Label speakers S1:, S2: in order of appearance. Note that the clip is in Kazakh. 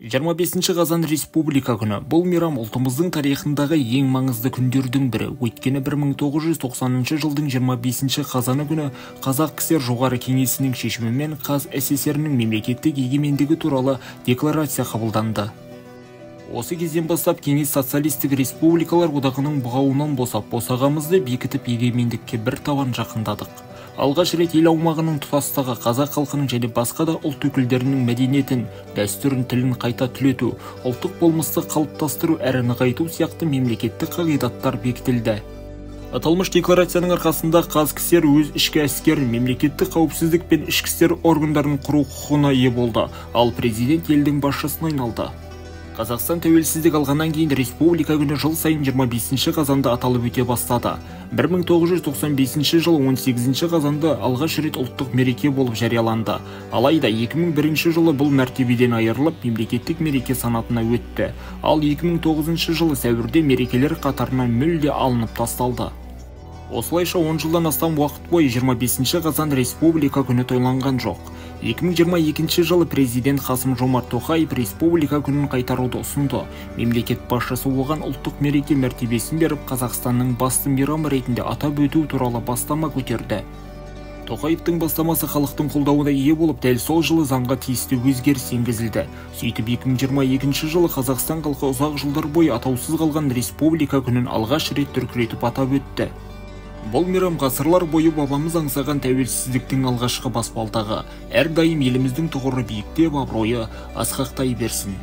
S1: 25 қазан республика күні. Бұл мейрам ұлтымыздың тарихындағы ең маңызды күндердің бірі. Өйткені 1990 жылдың 25 қазаны күні Қазақ КСР жоғары кеңесінің шешімімен СССР-ның мемлекеттік егемендігі туралы декларация қабылданды. Осы кезден бастап кеңес социалистік республикалар одағының бұғауынан босағамызды бекітіп егемендікке бір табан жақындадық. Алғаш рет ел аумағының тұтастығы, қазақ халқының және басқа да ұлт өкілдерінің мәдениетін, дәстүрін, тілін қайта түлету, ұлттық болмысты қалыптастыру әрі нығайту сияқты мемлекеттік қағидаттар бекітілді. Аталмыш декларацияның арқасында КСР өз ішкі әскер, мемлекеттік қауіпсіздік пен ішкі істер органдарын құру құқығына ие болды, ал президент елдің басшысына айналды. Қазақстан тәуелсіздік алғаннан кейін республика күні жыл сайын 25 қазанда аталып өте бастады. 1995 жыл 18 қазанда алғаш рет ұлттық мереке болып жарияланды. Алайда 2001 жылы бұл мәртебеден айырылып, мемлекеттік мереке санатына өтті. Ал 2009 жылы сәуірде мерекелер қатарына мүлде алынып тасталды. Осылайша 10 жылдан астам уақыт бойы 25 қазан республика күні тойланған жоқ. 2022 жылы президент Қасым-Жомарт Тоқаев республика күнін қайтаруды ұсынды. Мемлекет басшысы оған ұлттық мереке мәртебесін беріп, Қазақстанның басты мейрамы ретінде атап өту туралы бастама көтерді. Тоқаевтың бастамасы халықтың қолдауына ие болып, дәл сол жылы заңға тиісті өзгеріс енгізілді. Сөйтіп 2022 жылы Қазақстан халқы ұзақ жылдар бойы атаусыз қалған республика күнін алғаш рет дүркіретіп атап өтті. Бұл мейрам ғасырлар бойы бабамыз аңсаған тәуелсіздіктің алғашқы баспалдағы. Әрдайым еліміздің тұғыры биіктеп, абыройы асқақтай берсін.